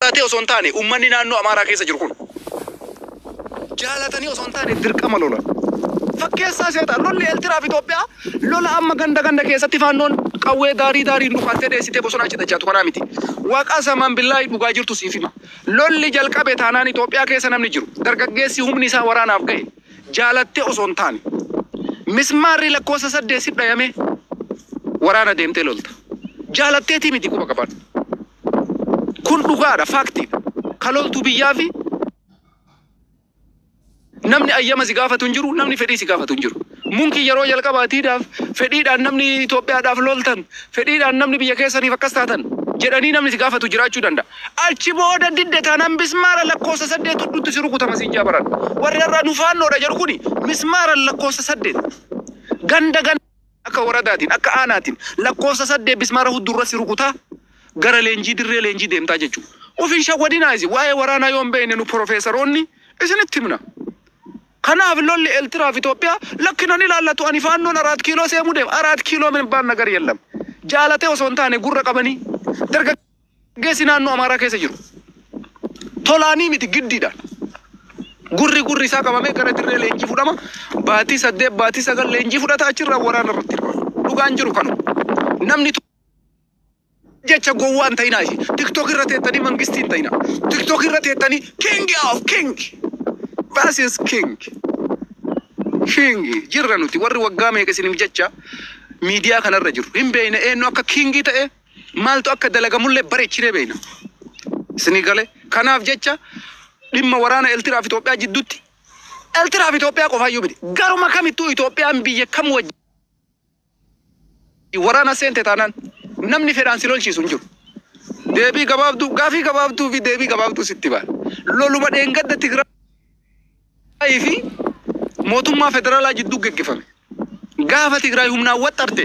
Jaalatee osoo hin taane uummanni naannoo Amaaraa keessa jiru kun jaalatanii osoo hin taane dirqama lolan. Fakkeessaa seetaa lolli Eertiraaf Itoophiyaa lola amma ganda keessatti faannoon qawwee daariin dhufattee deessitee bosona achi dachaatu kanaa miti. Waaqa samaan billaahi dhugaa jirtu siif hima. Lolli jalqabe taanaan Itoophiyaa keessa namni jiru dargaggeessi humni isaa waraanaaf ga'e jaalattee osoo hin taane mismaarri lakkoofsa 8 dhayame waraana deemtee lolta. Jaalatteetii miti quba qaban. Kun dhugaadha faaktiidha. Kaloltu biyyaa fi namni ayyama si gaafatu hin jiru, namni fedhii si gaafatu hin jiru. Munki yeroo jalqabaatiidhaaf fedhiidhaan namni Itoophiyaadhaaf loltan, fedhiidhaan namni biyya keessaniif akkas taatan jedhanii namni si gaafatu jiraachuu danda'a. Achi booda didde taanaan mismaara lakkoofsa 8 tuddutti si rukutama siin jaabaran. Warri irraa nufaannoodha jedhu kuni mismaara lakkoofsa 8. Ganda akka waradaatiin akka aanaatiin lakkoofsa 8 mismaara huddurra si rukutaa gara leenjii dirree leenjii deemtaa jechuudha. Ofiin shawwadinaasi waa'ee waraanaa yoo hin beekne nu profeesaroonni isinitti himna. Kanaaf lolli Eertiraaf Itoophiyaa lakkinaan ilaallatu ani faannoon 4 kiiloo seemuu deema 4 kiiloo min baan nagar yellam. Jaalatee osoo hin taane gurra qabanii dargaggeessi naannoo Amaaraa keessa jiru. Tolaanii miti giddiidhaan. Gurri isaa qabamee gara dirree leenjii fudhama. Baatii 8 baatii 9 leenjii fudhata achirraa waraana irratti hirma. Dhugaan jiru kanu. Namni jecha gowwaan ta'inaa ishee TikTok irra teettanii mangistiin ta'ina. TikTok irra teettanii king of king. Versus king. King jirra nuti warri waggaa meeqa isiniif jecha miidiyaa kanarra jiru. Hin beekne eenyu akka kingii ta'e maaltu akka dalagamullee bareechinee beekna. Isinii galee kanaaf jecha dhimma waraana Eertiraaf Itoophiyaa jidduutti Eertiraaf Itoophiyaa qofaayyuu miti. Garuma kamittuu Itoophiyaan biyya kam wajjin waraana seente taanaan namni fedhaan si lolchiisu hin jiru. Deebii gaafii gabaabduu fi deebii gabaabduu sitti baala. Loluma dheengadda Tigraay fi mootummaa federaalaa jidduu geggifame. Gaafa Tigraay humnaan waxxarte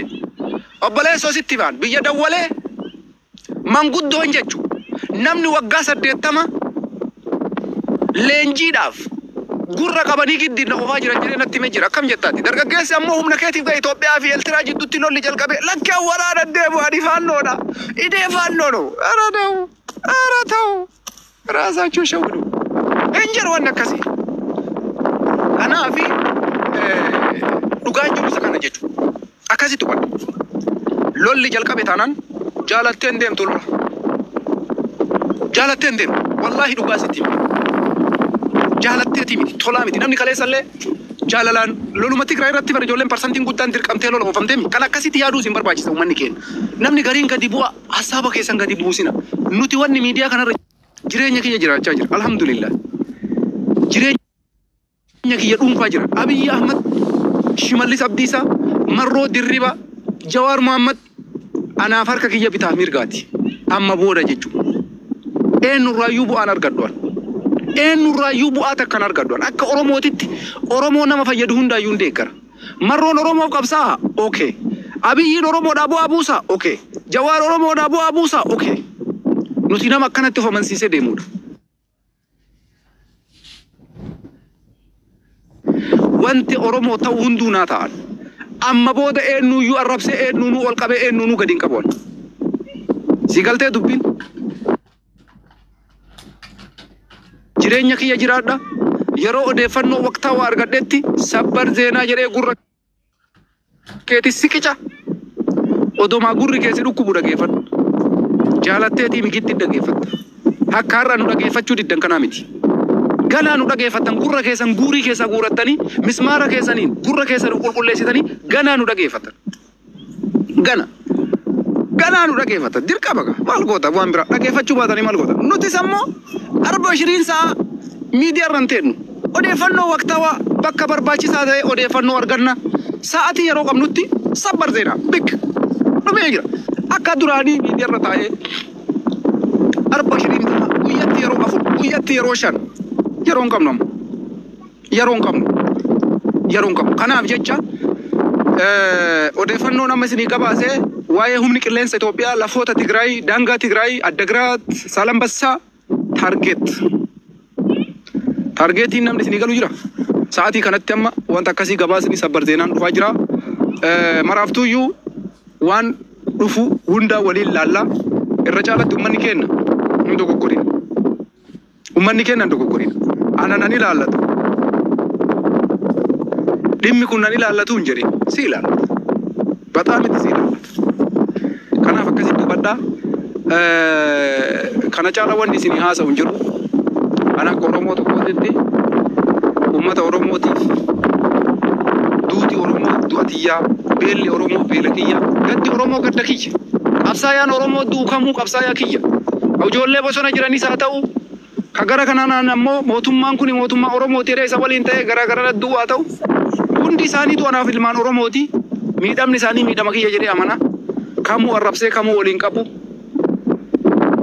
obboleessoo sitti baan biyya dawwalee manguddoon jechuudha. Namni waggaa 80 leenjiidhaaf gurra qabanii giddiin ofaa jiran jireen natti mee jira akkam jettaati. Dargaggeessi ammoo humna keetiif ga'e Itoophiyaa fi Eertiraa jidduutti lolli jalqabe lakkee waraana deemu ani faannoodha. Idee faannoodha. Ara ta'u. Raasaachuu shawwidu. Hin jiru waan akkasii. Kanaafi dhugaan jiru isa kana jechuudha. Akkasitti qaba. Lolli jalqabe taanaan jaalatteen deemtu lola. Jaalatteen deemtu. Wallaahi dhugaa sitti hima. Jaalatteeti miti tolaa miti namni kaleessallee jaalalaan loluma Tigraay irratti bara ijoolleen parsantiin guddaan dirqamtee lola oofamtee kan akkasitti yaaduu isin barbaachisa uummanni keenya. Namni gariin gadi bu'a hasaaba keessan gadi buusina. Nuti wanni miidiyaa kanarra jireenya kiyya jiraachaa jira. Alhamdulillah. Jireenya kiyya dhuunfaa jira. Abiyyi Ahmad, Shimallis Abdiisaa, Marroo Dirriba, Jawaar Mohammad anaaf harka kiyya bitaaf mirgaati. Amma booda jechuudha. Eenyurraayyuu bu'aan argadhuan. Eenyurraayyuu bu'aa takkan argadhuan. Akka Oromootitti Oromoo nama fayyadu hundaayyuu hin deeggara. Marroon Oromoof qabsaa okay. Abiyyiin Oromoodhaa bu'aa buusaa okay. Jawaar Oromoodhaa bu'aa buusaa okay. Nuti nama akkanatti of amansiisee deemudha. Wanti Oromoo ta'u hunduu naa ta'an. Amma booda eenyuyyuu arrabsee eenyuunuu ol qabee eenyuunuu gadi hin qabuun. Si galtee dubbiin. Jireenya kiyya jiraadha. Yeroo odeeffannoo waqtaawaa argadhetti sabbar zeenaa jedhee gurra keetti siqicha. Odomaa gurri keessi dhukkubu dhageeffadhu. Jaalatteetii migitti dhageeffatta. Akka har'a nu dhageeffachuu diddan kanaa miti. Ganaa nu dhageeffattan gurra keessan guurii keessa guurattanii mismaara keessaniin gurra keessan qulqulleessitanii ganaa nu dhageeffattan. Ganaa nu dhageeffattan dirqama maal goota waan biraa dhageeffachuu baatanii maal goota. Nutis ammoo 24 sa'a miidiyaa irraan teennu odeeffannoo waqtaawaa bakka barbaachisaa ta'e odeeffannoo arganna. Sa'aatii yeroo qabnutti sabbar zeenaa bik dhumee jira. Akka duraanii miidiyaa irra taa'ee 24 sa'a guyyatti yeroo 4 guyyatti yeroo 5 yeroo hin qabnu. Kanaaf jecha odeeffannoo nama isinii qabaasee waa'ee humni qilleensa Itoophiyaa lafoota Tigraay daangaa Tigraay Addagiraat Saalambassaa Targeetiin namni isinii galu jira. Sa'aatii kanatti amma wanta akkasii gabaasni sabbar zeenaan dhufaa jira. Maraaftuuyyuu waan dhufu hunda waliin laallaa irra caalatti uummanni keenya hin dogoggorina. ummanni kennan dogoggorina ana nan ilaallatu dhimmi kun nan ilaallatu hin jedhin si ilaallatu baxaan itti si ilaallatu kanaaf akkasitti hubadhaa kana caala wanni isinii haasa'u hin jiru ana akka Oromoo tokkootitti ummata Oromootiif duuti Oromoo du'atiyyaa beelli Oromoo beela kiyya gaddi Oromoo gadda kiyya qabsaayaan Oromoo duukamuu qabsaayaa kiyya ijoollee bosona jiranis haa ta'u ka gara kanaan ammoo mootummaan kun mootummaa Oromooti jedhee isa waliin ta'ee gara gara du'aa ta'u hundi isaaniitu anaaf ilmaan Oromooti miidhamni isaanii miidhama kiyya jedhee amana kamuu arrabsee kamuu waliin qabu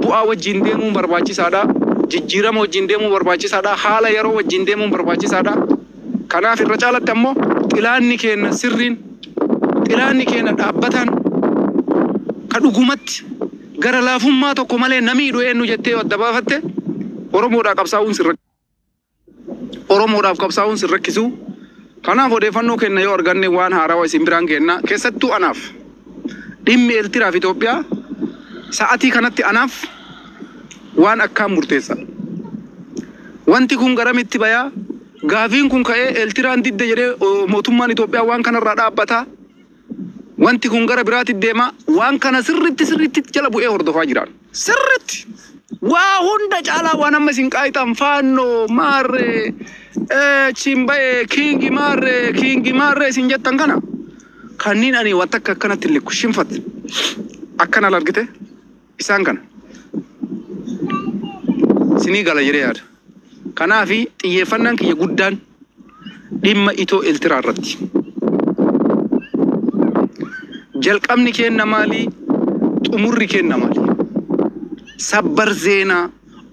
bu'aa wajjin deemuun barbaachisaadha jijjiirama wajjin deemuun barbaachisaadha haala yeroo wajjin deemuun barbaachisaadha kanaaf irra caalatti ammoo xilaanni keenya sirriin xilaanni keenya dhaabbataan ka dhugumatti gara laafummaa tokko malee namiidhu eenyu jettee adda baafatte Oromoodhaaf qabsaa'uun sin rakkisu kanaaf odeeffannoo kenna yoo arganne waan haarawaa isin biraan kenna keessattuu anaaf dhimmi Eertiraaf Itoophiyaa sa'atii kanatti anaaf waan akkaan murteessa wanti kun garamitti bayaa gaafiin kun ka'ee Eertiraan didde jedhee mootummaan Itoophiyaa waan kanarraa dhaabbataa wanti kun gara biraatti deema waan kana sirritti jala bu'ee hordofaa jiran sirritti waa hunda caalaa waan amma isin qaayitan faannoo maarree chimbae kingi maarree isin jettan kana kanniin ani waan takka akkanatti illee kushinfat akkana largite isaan kana sinii gala jedhee yaada kanaafi xiyyeeffannaan kiyya guddaan dhimma itoo Eertiraa irratti jalqabni kenna maali xumurri kenna maali sabbar zeenaa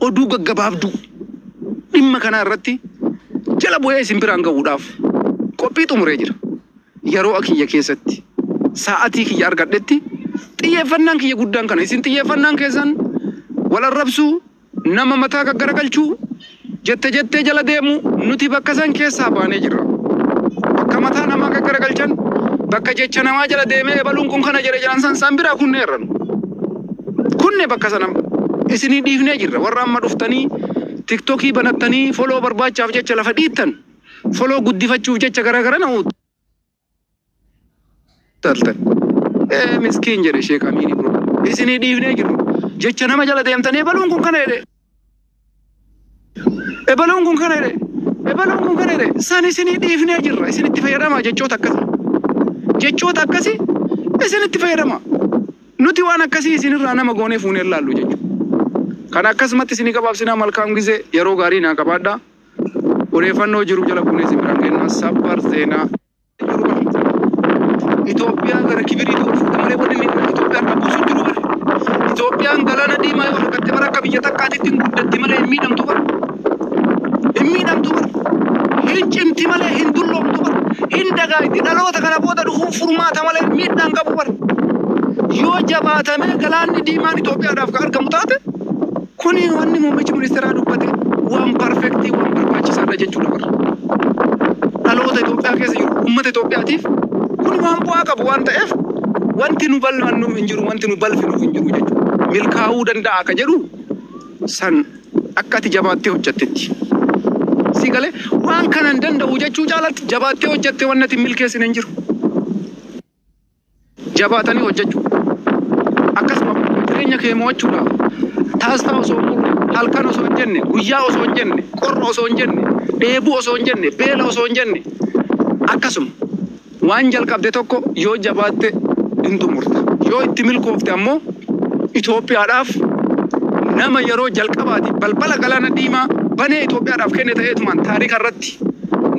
oduu gaggabaabduu dhimma kana irratti jala bu'ee isin biraan ga'uudhaaf qophii xumuree jira yeroo akiyya keessatti sa'atii kiyya argadhetti xiyyeeffannaan kiyya guddaan kana isin xiyyeeffannaan keessan wal arrabsuu nama mataa gaggaragalchuu jettee jala deemu nuti bakka san keessaa baanee jirra bakka mataa namaa gaggaragalchan bakka jecha namaa jala deemee ebaluun kun kana jedhe jedhan san biraa kunne erran kunne bakka sanam isinii dhiifnee jirra warra amma dhuftanii tiktokii banattanii foloo barbaachaaf jecha lafa dhiittan foloo guddifachuuf jecha garagara na taltan miskiin jedhe Sheek Amiin bro isinii dhiifnee jirru jecha nama jala deemtanii ebaluun kun kana jedhe ebaluun kun kana jedhe san isinii dhiifnee jirra isinitti fayyadamaa jechoota akkasii isinitti fayyadamaa nuti waan akkasii isinirraa nama goonee fuunee laallu jechuudha kan akkasumatti isinii qabaabsinaa malkaan gisee yeroo gaarii naa qabaadhaa odeeffannoo jiru jala fuunee isin biraan kennaa sabbar seenaa Itoophiyaa gara kibirii ta'uuf malee wanni Itoophiyaan dhabuusu jiru bare Itoophiyaan galaana diimaa yoo harkatte bara akka biyya takkaatitti hin guddatti malee hin miidhamtu bara hin cimti malee hin dulloomtu bara hin dagaagti dhaloota kana booda dhufuuf furmaata malee miidhaan qabu bara yoo jabaatamee galaanni diimaan Itoophiyaadhaaf ka argamu taate kuni wanni muummichi ministeeraa dubbate waan perfektii waan barbaachisaadha jechuudha bara dhaloota Itoophiyaa keessa jiru uummata Itoophiyaatiif kun waan bu'aa qabu waan ta'eef wanti nu balfannu hin jiru wanti nu balfinu hin jiru jechuudha milkaa'uu danda'a ka jedhu san akka ati jabaattee hojjettetti si galee waan kanan danda'u jechuu caalatti jabaattee hojjettee wanni ati milkeessine hin jiru jabaatanii hojjechuu akkasuma jireenya kee mo'achuudhaaf taasifaa osoo hin murre halkan osoo hin jenne guyyaa osoo hin jenne qorra osoo hin jenne dheebuu osoo hin jenne beela osoo hin jenne akkasuma waan jalqabde tokko yoo jabaatte hin xumurta yoo itti milkoofte ammoo Itoophiyaadhaaf nama yeroo jalqabaati balbala galaana diimaa banee Itoophiyaadhaaf kenne ta'eetumaan taarika irratti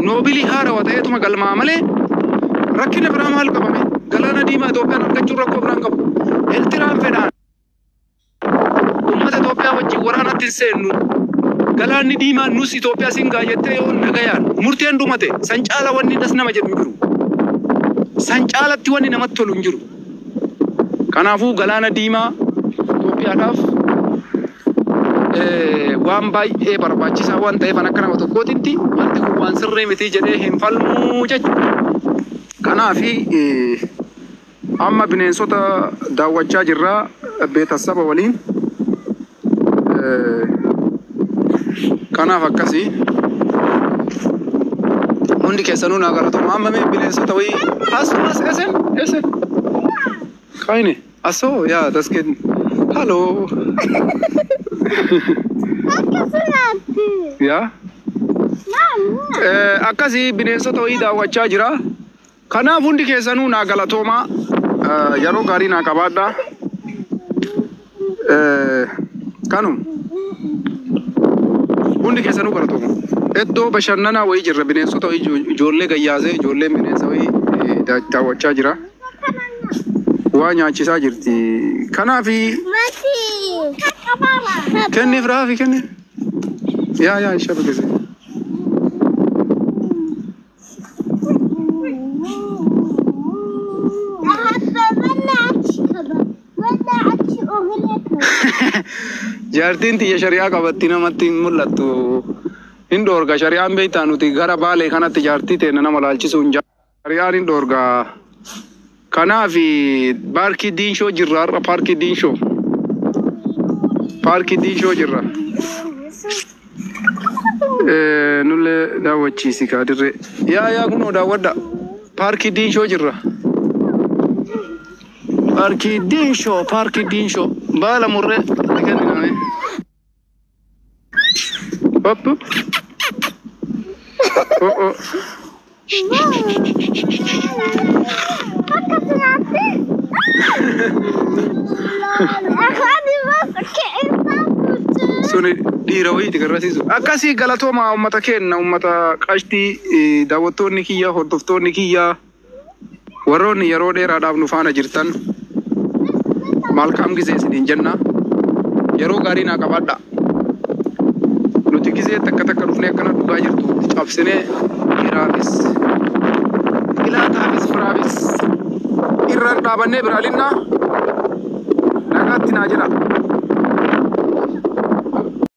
noobilii haarawaa ta'eetuma galmaa malee rakkina biraa maal qabame galaana diimaa Itoophiyaan argachuun rakkoo biraan qabu Eertiraan fedhaan uummata Itoophiyaa wajjin waraanatti hin seennu galaanni diimaan nus Itoophiyaa singaa jettee yoo nagayaan murteen dhumate san caala wanni das nama jedhu jiru san caalatti wanni namatti tolu hin jiru kanaafuu galaana diimaa Itoophiyaadhaaf waan baay'ee barbaachisaa waan ta'eef akka nama tokkootitti wanti kun waan sirrii miti jedhee hin falmuu jechuudha kanaafi amma bineensota daawwachaa jirraa beetasaba waliin Kanaaf akkasii hundi keessanuu naa galatoomaa amma mee bineensota wayii asumas esen kaine asoo yaa tasken haloo yaa akkasii bineensota wayii daawwachaa jira. Kanaaf hundi keessanuu naa galatoomaa yeroo gaarii naa qabaadhaa. Kanum hundi keessanuu galatoomaa. Iddoo bashannanaa wayii jirra bineensota wayii ijoollee gayyaasee ijoolleen bineensa wayii daawwachaa jira. Waa nyaachisaa jirti. Kanaaf kenniif raafi kenniif. Yaa ishee biqilsee. Jaartiin tiyya shari'aa qabatti namatti hin mul'attu. Hin dhoorga shari'aan beektaa nuti gara baalee kanatti jaartii teenya nama laalchisuu hin shari'aan hin dhoorga. Kanaaf paarkii diinshoo jirra har'a paarkii diinshoo. Paarkii diinshoo jirra. Nullee daawwachiisi kaadirree. Yaa kunoo daawwadha. Paarkii diinshoo jirra. Paarkii diinshoo. Baala murree kenname. Hop. Oh. Suni dhiira wayiiti garasiisu. Akkasii galatoomaa uummata keenya uummata qashtii daawwattoonni kiyya hordoftoonni kiyya warroonni yeroo dheeraadhaaf nu faana jirtan malkaam gisee isiniin jenna. Yeroo gaarii naa qabaadha. Nuti gisee takka dhufnee akkana dhugaa jirtu cabsinee hiraafis ilaataafis firaafis irraan dhaabannee biraalinna nagaatti naa jira.